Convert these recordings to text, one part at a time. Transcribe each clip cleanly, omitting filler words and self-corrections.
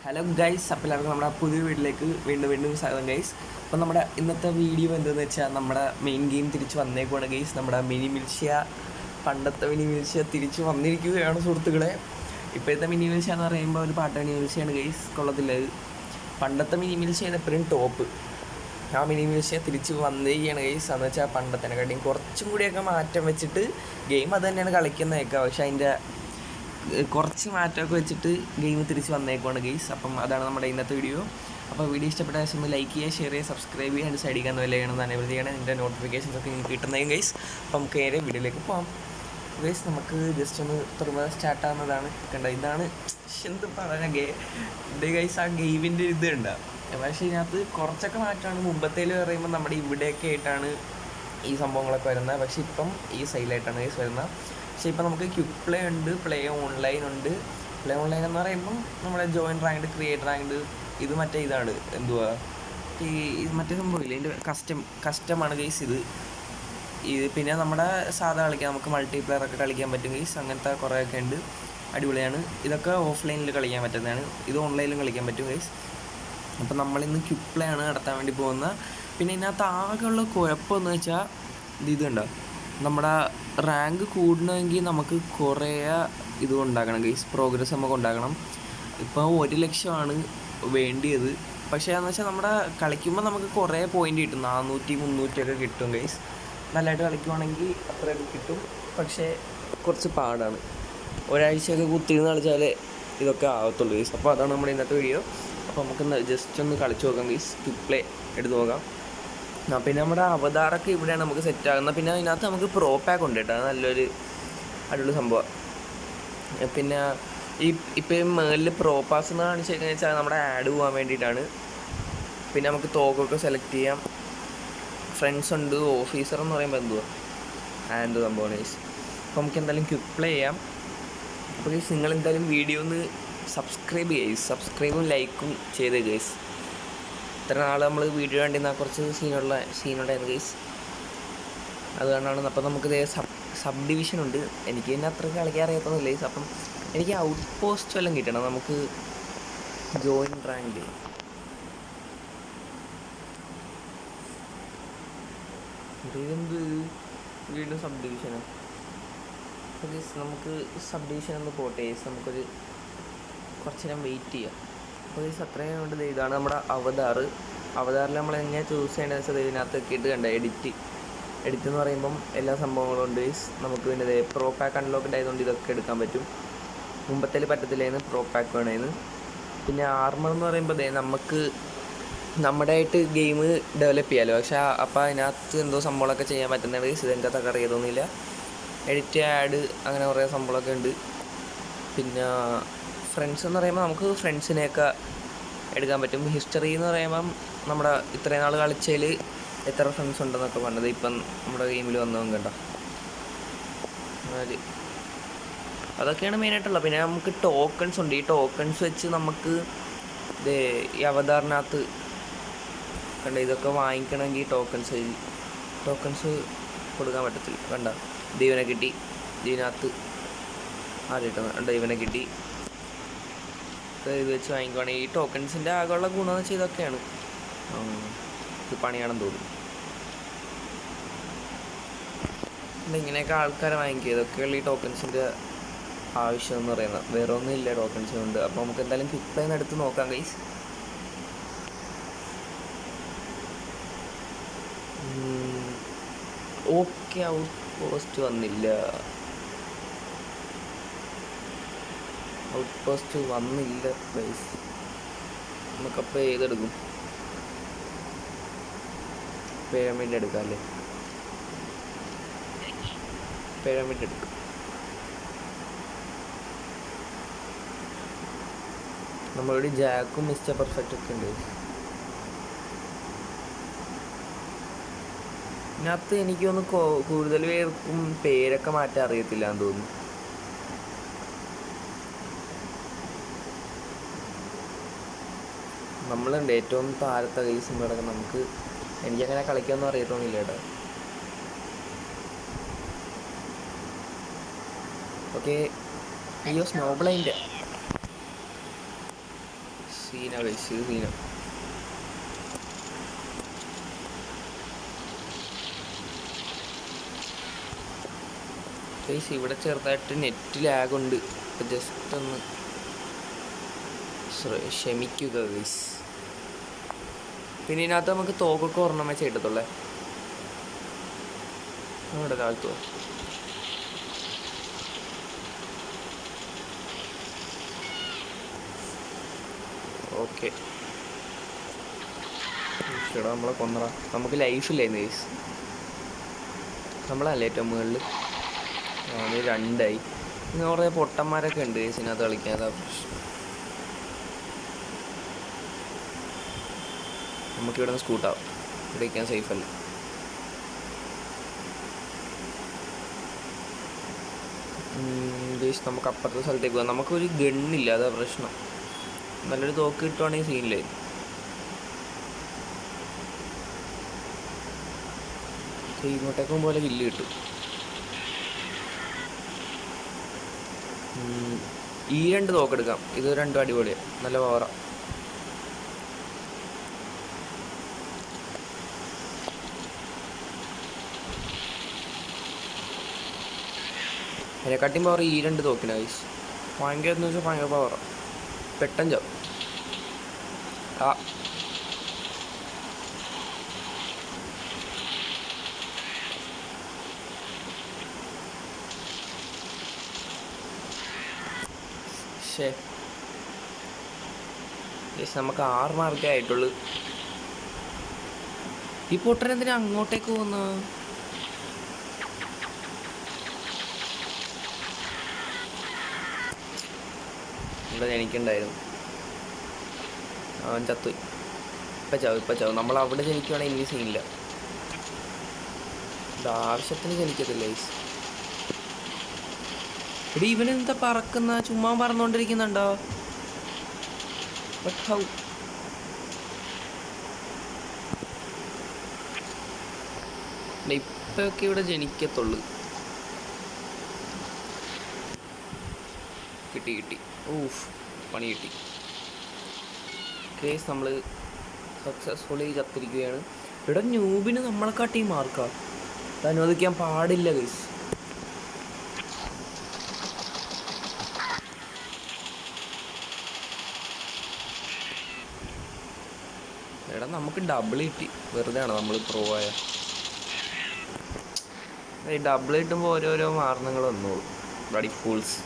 Hello guys, അപ്പോൾ എല്ലാവർക്കും നമ്മുടെ പുതിയ വീട്ടിലേക്ക് വീണ്ടും സ്വാഗതം ഗൈസ്. അപ്പോൾ നമ്മുടെ ഇന്നത്തെ വീഡിയോ എന്താണെന്ന് വെച്ചാൽ നമ്മുടെ മെയിൻ ഗെയിം തിരിച്ച് വന്നേക്കുവാണ് ഗൈസ്. നമ്മുടെ മിനി മിൽഷ്യ, പണ്ടത്തെ മിനി മിൽഷ്യ തിരിച്ച് വന്നിരിക്കുകയാണ് സുഹൃത്തുക്കളെ. ഇപ്പോഴത്തെ മിനി മിൽഷ്യ എന്ന് പറയുമ്പോൾ ഒരു പാട്ട് മിനി മിൽഷ്യയാണ് ഗൈസ്, കൊള്ളത്തില്ല. പണ്ടത്തെ മിനി മിൽഷ്യ എപ്പോഴും ടോപ്പ്. ആ മിനി മിൽഷ്യ തിരിച്ച് വന്നിരിക്കുകയാണ് ഗൈസ്. എന്ന് വെച്ചാൽ പണ്ടത്തേനെക്കാട്ടിയും കുറച്ചും കൂടിയൊക്കെ മാറ്റം വെച്ചിട്ട് ഗെയിം അത് തന്നെയാണ് കളിക്കുന്നതൊക്കെ, പക്ഷേ അതിൻ്റെ കുറച്ച് മാറ്റമൊക്കെ വെച്ചിട്ട് ഗെയിം തിരിച്ച് വന്നേക്കുവാണ് ഗെയ്സ്. അപ്പം അതാണ് നമ്മുടെ ഇന്നത്തെ വീഡിയോ. അപ്പോൾ വീഡിയോ ഇഷ്ടപ്പെട്ട ശേഷം ലൈക്ക് ചെയ്യുക, ഷെയർ ചെയ്യുക, സബ്സ്ക്രൈബ് ചെയ്യുക, അതിൻ്റെ സൈഡിൽ കാണുന്ന വിലയാണ് അനേബിൾ ചെയ്യണം. ഇതിൻ്റെ നോട്ടിഫിക്കേഷൻസ് ഒക്കെ നിങ്ങൾക്ക് കിട്ടുന്നതും ഗെയ്സ്. അപ്പം നമുക്ക് നേരെ വീഡിയോയിലേക്ക് പോകാം ഗെയ്സ്. നമുക്ക് ജസ്റ്റ് ഒന്ന് തുറന്ന് സ്റ്റാർട്ടാകുന്നതാണ്. കണ്ട ഇതാണ് എന്ത് പറഞ്ഞ ഇത് ഗെയ്സ്. ആ ഗെയിമിൻ്റെ ഇത് ഉണ്ടാവും, പക്ഷേ ഇതിനകത്ത് കുറച്ചൊക്കെ മാറ്റമാണ്. മുമ്പത്തേൽ പറയുമ്പോൾ നമ്മുടെ ഇവിടെയൊക്കെ ആയിട്ടാണ് ഈ സംഭവങ്ങളൊക്കെ വരുന്നത്, പക്ഷേ ഇപ്പം ഈ സൈഡിലായിട്ടാണ് ഗെയ്സ് വരുന്നത്. പക്ഷേ ഇപ്പം നമുക്ക് ക്വിക്ക് പ്ലേ ഉണ്ട്, പ്ലേ ഓൺലൈൻ ഉണ്ട്. പ്ലേ ഓൺലൈൻ എന്ന് പറയുമ്പം നമ്മുടെ ജോയിൻ റാങ്ക്ഡ്, ക്രിയേറ്റ് റാങ്ക്ഡ്, ഇത് മറ്റേ ഇതാണ് എന്തുവാ ഈ മറ്റേ സംഭവമില്ല, ഇതിൻ്റെ കസ്റ്റമാണ് ഗെയ്സ് ഇത് പിന്നെ നമ്മുടെ സാധാ കളിക്കാം, നമുക്ക് മൾട്ടിപ്ലെയർ ഒക്കെ കളിക്കാൻ പറ്റും ഗെയ്സ്. അങ്ങനത്തെ കുറേയൊക്കെ ഉണ്ട്, അടിപൊളിയാണ്. ഇതൊക്കെ ഓഫ്ലൈനിൽ കളിക്കാൻ പറ്റുന്നതാണ്, ഇത് ഓൺലൈനിലും കളിക്കാൻ പറ്റും ഗെയ്സ്. അപ്പം നമ്മളിന്ന് ക്വിക്ക് പ്ലേ ആണ് നടത്താൻ വേണ്ടി പോകുന്നത്. പിന്നെ ഇതിനകത്ത് ആകെയുള്ള കുഴപ്പമെന്ന് വെച്ചാൽ ഇത് കണ്ടോ, നമ്മുടെ റാങ്ക് കൂടണമെങ്കിൽ നമുക്ക് കുറേ ഇത് ഉണ്ടാക്കണം ഗെയ്സ്, പ്രോഗ്രസ് നമുക്ക് ഉണ്ടാക്കണം. ഇപ്പോൾ 1,00,000 വേണ്ടിയത്, പക്ഷേ എന്ന് വെച്ചാൽ നമ്മുടെ കളിക്കുമ്പോൾ നമുക്ക് കുറേ പോയിൻ്റ് കിട്ടും, 400-300 ഒക്കെ കിട്ടും ഗെയ്സ്. നല്ലതായിട്ട് കളിക്കുവാണെങ്കിൽ അത്രയൊക്കെ കിട്ടും, പക്ഷേ കുറച്ച് പാടാണ്. ഒരാഴ്ചയൊക്കെ കുത്തിയിരുന്ന് കളിച്ചാലേ ഇതൊക്കെ ആവത്തുള്ളൂ ഗെയ്സ്. അപ്പോൾ അതാണ് നമ്മുടെ ഇന്നത്തെ വീഡിയോ. അപ്പോൾ നമുക്കൊന്ന് ജസ്റ്റ് ഒന്ന് കളിച്ച് നോക്കാം ഗെയ്സ്, ക്വിക്ക് പ്ലേ എടുത്ത് നോക്കാം. പിന്നെ നമ്മുടെ അവതാറൊക്കെ ഇവിടെയാണ് നമുക്ക് സെറ്റ് ആകുന്നത്. പിന്നെ അതിനകത്ത് നമുക്ക് പ്രോ പാക്ക് ഉണ്ട് കേട്ടോ, നല്ലൊരു അടിപൊളി സംഭവം. പിന്നെ ഇപ്പം മേളിൽ പ്രോ പാസ് എന്ന് കാണിച്ചേക്കുന്നത് വെച്ചാൽ നമ്മുടെ ആഡ് പോകാൻ വേണ്ടിയിട്ടാണ്. പിന്നെ നമുക്ക് തോക്കൊക്കെ സെലക്ട് ചെയ്യാം. ഫ്രണ്ട്സ് ഉണ്ട്, ഓഫീസർ എന്ന് പറയുമ്പോൾ എന്തുവാ ആൻഡ് സംഭവമാണ് ഗൈസ്. അപ്പോൾ നമുക്ക് എന്തായാലും ക്വിക്ക് പ്ലേ ചെയ്യാം. അപ്പോൾ ഗൈസ് നിങ്ങൾ എന്തായാലും വീഡിയോ ഒന്ന് സബ്സ്ക്രൈബ് ചെയ്യുക, സബ്സ്ക്രൈബും ലൈക്കും ചെയ്ത് ഗൈസ്. ഇത്ര നാൾ നമ്മൾ വീഡിയോ കണ്ടിരുന്ന കുറച്ച് സീനുണ്ടായിരുന്നു ഗൈസ്, അതുകൊണ്ടാണ്. അപ്പം നമുക്ക് ഇതേ സബ് ഡിവിഷൻ ഉണ്ട്. എനിക്ക് തന്നെ അത്രയ്ക്ക് കളിക്കാൻ അറിയാത്തൊന്നുമില്ല ഗൈസ്. അപ്പം എനിക്ക് ഔട്ട് പോസ്റ്റ് വല്ലതും കിട്ടണം, നമുക്ക് ജോയിൻ റാങ്ക്. ഇതെന്ത് വീണ്ടും സബ് ഡിവിഷനോ ഗൈസ്? നമുക്ക് സബ് ഡിവിഷൻ ഒന്ന് പോട്ടെ ഗൈസ്, നമുക്കൊരു കുറച്ച് നേരം വെയിറ്റ് ചെയ്യാം. അപ്പോൾ ഗൈസ് അത്രയും കൊണ്ട് ഇതാണ് നമ്മുടെ അവതാറിൽ നമ്മൾ എങ്ങനെ ചൂസ് ചെയ്യേണ്ടതെന്ന് വെച്ചാൽ ഇതിനകത്ത് ഇട്ട് കണ്ട എഡിറ്റ് എന്ന് പറയുമ്പം എല്ലാ സംഭവങ്ങളും ഉണ്ട് ഗൈസ്. നമുക്ക് പിന്നെ പ്രോ പാക്ക് അൺലോക്ക്ഡ് ആയതുകൊണ്ട് ഇതൊക്കെ എടുക്കാൻ പറ്റും. മുമ്പത്തേൽ പറ്റത്തില്ലായിരുന്നു, പ്രോ പാക്ക് വേണമായിരുന്നു. പിന്നെ ആർമർ എന്ന് പറയുമ്പോൾ നമുക്ക് നമ്മുടെ ആയിട്ട് ഗെയിം ഡെവലപ്പ് ചെയ്യാമല്ലോ, പക്ഷേ അപ്പോൾ അതിനകത്ത് എന്തോ സംഭവങ്ങളൊക്കെ ചെയ്യാൻ പറ്റുന്നത് ഗൈസ്. ഇതിൻ്റെ അകത്തൊക്കെ അറിയതൊന്നുമില്ല. എഡിറ്റ്, ആഡ്, അങ്ങനെ കുറേ സംഭവങ്ങളൊക്കെ ഉണ്ട്. പിന്നെ ഫ്രണ്ട്സ് എന്ന് പറയുമ്പോൾ നമുക്ക് ഫ്രണ്ട്സിനെയൊക്കെ എടുക്കാൻ പറ്റും. ഹിസ്റ്ററി എന്ന് പറയുമ്പം നമ്മുടെ ഇത്രയും നാൾ കളിച്ചതിൽ എത്ര ഫ്രണ്ട്സ് ഉണ്ടെന്നൊക്കെ പറഞ്ഞത് ഇപ്പം നമ്മുടെ ഗെയിമിൽ വന്നതും കണ്ടോ. അതൊക്കെയാണ് മെയിനായിട്ടുള്ളത്. പിന്നെ നമുക്ക് ടോക്കൺസ് ഉണ്ട്. ഈ ടോക്കൺസ് വെച്ച് നമുക്ക് ഈ അവതാറിനകത്ത് കണ്ട ഇതൊക്കെ വാങ്ങിക്കണമെങ്കിൽ ടോക്കൺസ് കൊടുക്കാൻ പറ്റത്തില്ല. കണ്ട ദൈവനെ കിട്ടി, ഇതിനകത്ത് ആദ്യമായിട്ട് ദൈവനെ കിട്ടി. ഇത് വെച്ച് വാങ്ങിക്കുവാണെങ്കിൽ ഈ ടോക്കൺസിൻ്റെ ആകെയുള്ള ഗുണമെന്ന് വെച്ചാൽ ഇതൊക്കെയാണ്. ഇത് പണിയാണെന്ന് തോന്നുന്നു. ഇങ്ങനെയൊക്കെ ആൾക്കാരെ വാങ്ങിക്കുക, ഇതൊക്കെയുള്ള ഈ ടോക്കൺസിൻ്റെ ആവശ്യം എന്ന് പറയുന്നത്. വേറെ ഒന്നും ഇല്ല ടോക്കൺസ് കൊണ്ട്. അപ്പോൾ നമുക്ക് എന്തായാലും ക്വിക്ക് പ്ലേ എടുത്ത് നോക്കാം ഗൈസ്. ഓക്കെ, ഔട്ട് പോസ്റ്റ് വന്നില്ല ഗൈസ്. നമുക്കപ്പോൾ ഏതെടുക്കും? പിരമിഡ് എടുക്കാം അല്ലേ? പിരമിഡ് എടുക്കും. നമ്മളിവിടെ ജാക്കും മിസ്റ്റർ പെർഫെക്റ്റ് ഒക്കെ ഉണ്ട്. ഇതിനകത്ത് എനിക്കൊന്ന് കൂടുതൽ പേർക്കും പേരൊക്കെ മാറ്റാൻ അറിയത്തില്ല എന്ന് തോന്നുന്നു. നമ്മളുണ്ട് ഏറ്റവും താഴത്തെ കേസും കിടക്കും. എനിക്കങ്ങനെ കളിക്കാനൊന്നും അറിയത്തൊന്നുമില്ല കേട്ടോ. ഓക്കെ, അയ്യോ സ്നോ ബ്ലൈൻഡ് സീന ഗൈസ്, ഇത് സീന. ഗൈസ് ഇവിടെ ചെറുതായിട്ട് നെറ്റ് ലാഗുണ്ട്, അപ്പോൾ ജസ്റ്റ് ഒന്ന് ക്ഷമിക്കുക ഗൈസ്. പിന്നെ ഇതിനകത്ത് നമുക്ക് തോക്കൊക്കെ ഒരെണ്ണം വെച്ച് കിട്ടത്തുള്ളേ. അവിടെ താഴ്ത്തുക. ഓക്കെ, ചേട്ടാ നമ്മളെ കൊന്നറ. നമുക്ക് ലൈഫില്ലായിരുന്നു ഗൈസ്, നമ്മളല്ലേ ഏറ്റവും മുകളിൽ. അത് 2ആയി. ഇന്ന് കുറേ പൊട്ടന്മാരൊക്കെ ഉണ്ട് ഗൈസ് ഇതിനകത്ത് കളിക്കാൻ, അതാ പ്രശ്നം. നമുക്കിവിടെ നിന്ന് സ്കൂട്ടാവും, ഇവിടെ ഇരിക്കാൻ സേഫല്ല. ഗൈസ് നമുക്ക് അപ്പുറത്തെ സ്ഥലത്തേക്ക് പോകാം. നമുക്കൊരു ഗണ്ണില്ല, അതാ പ്രശ്നം. നല്ലൊരു തോക്ക് കിട്ടുവാണെങ്കിൽ സീനില്ലേ. ഇങ്ങോട്ടേക്കും പോലെ കില്ല് കിട്ടും. ഈ 2 തോക്കെടുക്കാം, ഇത് 2 അടിപൊളിയാണ്, നല്ല പവറാ. അതിനെക്കാട്ടിയും പവർ ഈ 2 തോക്കിനാ ഗൈസ്. ഭയങ്കര എന്ന് വെച്ചാൽ ഭയങ്കര പവറാ, പെട്ടെന്ന് ചാവും. നമുക്ക് 6 മാർക്കേ ആയിട്ടുള്ളൂ. ഈ പൊട്ടനെന്തിനാ അങ്ങോട്ടേക്ക് പോകുന്ന? ഇവിടെ ജനിക്കണ്ടായിരുന്നു, അവൻ ചത്തുപോയി. ഇപ്പം ചാവും. നമ്മൾ അവിടെ ജനിക്കുവാണെങ്കിൽ എനിക്ക് സീനില്ല. ഇത് ആവശ്യത്തിന് ജനിക്കത്തില്ല ഗൈസ്. ഇവിടെ ഇവനെന്താ പറക്കുന്ന? ചുമ്മാ പറന്നുകൊണ്ടിരിക്കുന്നുണ്ടോ? But how? ഇപ്പൊക്കെ ഇവിടെ ജനിക്കത്തുള്ളു. കിട്ടി. ഊഫ്, പണി കിട്ടി. കേസ് നമ്മൾ സക്സസ്ഫുള്ളി ചത്തിരിക്കുകയാണ്. ഇവിടെ ന്യൂബിന് നമ്മളെക്കാട്ടി മാർക്കാ, അത് അനുവദിക്കാൻ പാടില്ല കേസ്. എടാ നമുക്ക് ഡബിൾ കിട്ടി, വെറുതെ ആണ് നമ്മൾ പ്രോ ആയ. ഈ ഡബിൾ കിട്ടുമ്പോൾ ഓരോരോ മാരണങ്ങൾ വന്നോളൂ. Bloody fools.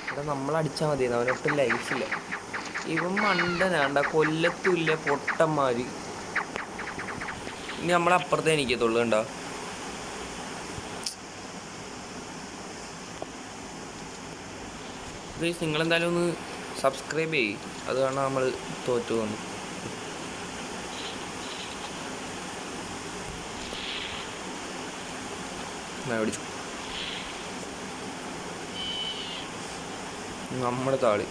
ഇവിടെ നമ്മളടിച്ചാൽ മതി, അവനൊട്ടും ലൈഫില്ല. ഇവൻ മണ്ടനാണ്ട, കൊല്ലത്തുമില്ല പൊട്ടന്മാർ. ഇനി നമ്മളപ്പുറത്തേ എനിക്കത്തുള്ളൂ കണ്ടോ. ഗൈസ് നിങ്ങളെന്തായാലും ഒന്ന് സബ്സ്ക്രൈബ് ചെയ്യും, അത് കാരണം നമ്മൾ തോറ്റു വന്നു. പിടിച്ചു നമ്മുടെ താളി.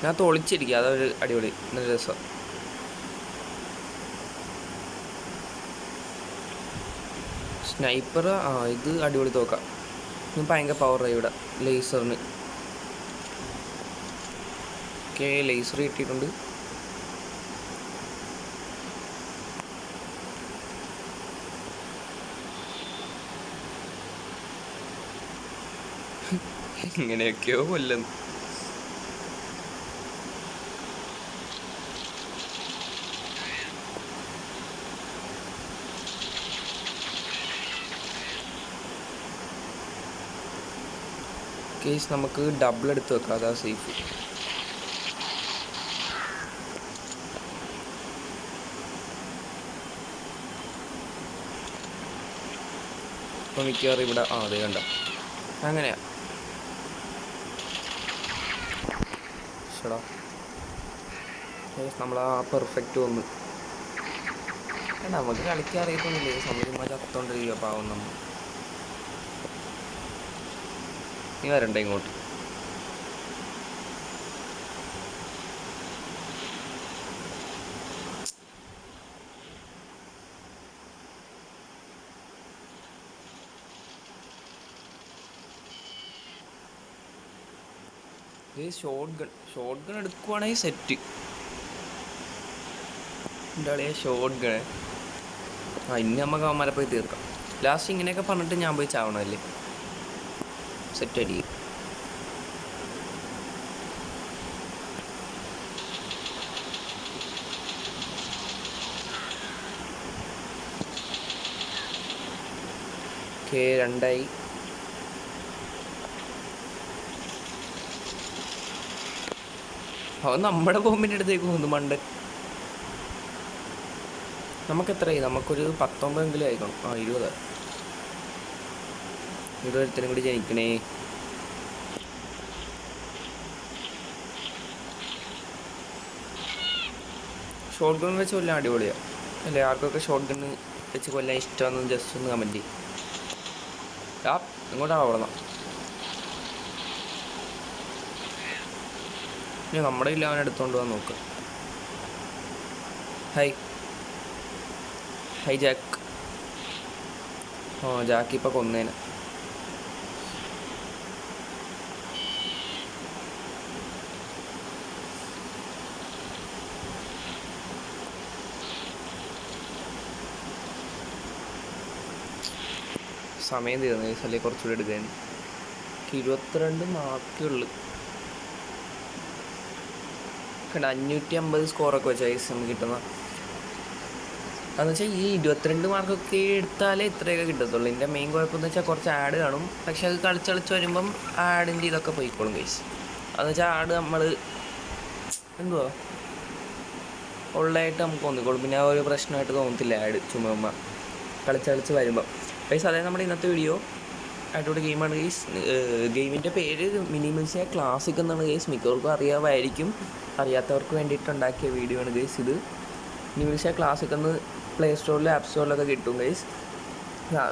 ഞാൻ തൊളിച്ചിരിക്കുക, അതൊരു അടിപൊളി, നല്ല രസം. സ്നൈപ്പർ, ഇത് അടിപൊളി തോക്കാം. ഭയങ്കര പവറായി ഇവിടെ ലേസറിന്. ഓക്കെ, ലേസർ കിട്ടിയിട്ടുണ്ട്. ഇങ്ങനെയൊക്കെയോ കൊല്ലുന്നു. കേസ് നമുക്ക് ഡബിൾ എടുത്ത് വെക്കാം, അതാ സേഫ്. ഇപ്പം മിക്കവാറും ഇവിടെ അതെ കണ്ട അങ്ങനെയാ. ചേടാ നമ്മൾ പെർഫെക്റ്റ് വന്നു. നമുക്ക് കളിക്കാൻ അറിയത്തൊന്നുമില്ലേ, സമയം ചത്തോണ്ടിരിക്കുക പാവം നമ്മൾ. നീ വരണ്ട ഇങ്ങോട്ട്. ഇത് ഷോട്ട് ഗൺ എടുക്കുവാണെങ്കിൽ സെറ്റ്. എൻ്റെ കളിയെ ഷോട്ട് ഗൺ. ഇനി നമുക്ക് അവന്മാരെ പോയി തീർക്കാം. ലാസ്റ്റ് ഇങ്ങനെയൊക്കെ പറഞ്ഞിട്ട് ഞാൻ പോയി ചാവണമല്ലേ. സെറ്റ് അടിക്കും. ഓക്കെ 2 അവൻ നമ്മുടെ ബോംബിൻ്റെ അടുത്തേക്ക് പോകുന്നു മണ്ടൻ. നമുക്കെത്രയായി? നമുക്കൊരു 19 ആയിക്കണം. 20 ഒരുത്തരും കൂടി ജനിക്കണേ. ഷോട്ട് ഗൺ വെച്ച് കൊല്ലാൻ അടിപൊളിയാണ് അല്ലേ? ആർക്കൊക്കെ ഷോട്ട് ഗണ്ണ് വെച്ച് കൊല്ലാൻ ഇഷ്ടമാണെന്ന് ജസ്റ്റ് ഒന്ന് കമൻറ്റ് ചെയ്യും. എങ്ങോട്ടാണ് ഓടണം? ഇനി നമ്മുടെ ഇല്ല അവൻ എടുത്തുകൊണ്ട് പോകാൻ നോക്കുക. High Jack. ജാക്ക് ഇപ്പം കൊന്നേനെ. സമയം തീർന്നു അല്ലെങ്കിൽ കുറച്ചുകൂടി എടുക്കാൻ. 22 മാർക്കുള്ളു. 550 സ്കോറൊക്കെ വെച്ചാൽ നമുക്ക് കിട്ടുന്ന. അതെന്ന് വെച്ചാൽ ഈ 22 മാർക്കൊക്കെ എടുത്താലേ ഇത്രയൊക്കെ കിട്ടത്തുള്ളൂ. എൻ്റെ മെയിൻ കുഴപ്പമെന്ന് വെച്ചാൽ കുറച്ച് ആഡ് കാണും. പക്ഷെ അത് കളിച്ച് വരുമ്പം ആഡിൻ്റെ ഇതൊക്കെ പോയിക്കോളും ഗൈസ്. അതെന്ന് വെച്ചാൽ ആഡ് നമ്മൾ എന്തുവാ ഉള്ളതായിട്ട് നമുക്ക് തോന്നിക്കോളും. പിന്നെ ആ ഒരു പ്രശ്നമായിട്ട് തോന്നത്തില്ല ആഡ് ചുമ്മാ കളിച്ച് വരുമ്പം ഗൈസ്. അതായത് നമ്മുടെ ഇന്നത്തെ വീഡിയോ ആയിട്ടോടെ ഗെയിമാണ് ഗൈസ്. ഗെയിമിൻ്റെ പേര് മിനി മിൽഷ്യ ക്ലാസിക് എന്നാണ് ഗൈസ്. മിക്കവർക്കും അറിയാമായിരിക്കും. അറിയാത്തവർക്ക് വേണ്ടിയിട്ടുണ്ടാക്കിയ വീഡിയോ ആണ് ഗൈസ് ഇത്. മിനി മിൽഷ്യ ക്ലാസിക് എന്ന് പ്ലേ സ്റ്റോറിലും ആപ്പ് സ്റ്റോറിലൊക്കെ കിട്ടും ഗൈസ്.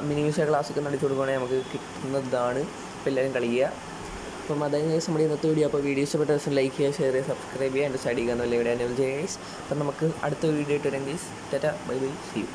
മിനി മിൽഷ്യ ക്ലാസിക് എന്ന് അടിച്ചു കൊടുക്കുകയാണെങ്കിൽ നമുക്ക് കിട്ടുന്നതാണ്. അപ്പോൾ എല്ലാവരും കളിക്കുക. അപ്പം അതായത് ഗൈസ് നമ്മുടെ ഇന്നത്തെ വീഡിയോ. അപ്പോൾ വീഡിയോ ഇഷ്ടപ്പെട്ട ദിവസം ലൈക്ക് ചെയ്യുക, ഷെയർ ചെയ്യുക, സബ്സ്ക്രൈബ് ചെയ്യുക, എൻ്റെ സ്റ്റഡി ചെയ്യാന്നല്ല ഇവിടെ എന്നെ ഗൈസ്. അപ്പം നമുക്ക് അടുത്ത വീഡിയോ ഇട്ട് വരാം guys. Ta ta bye bye, see U.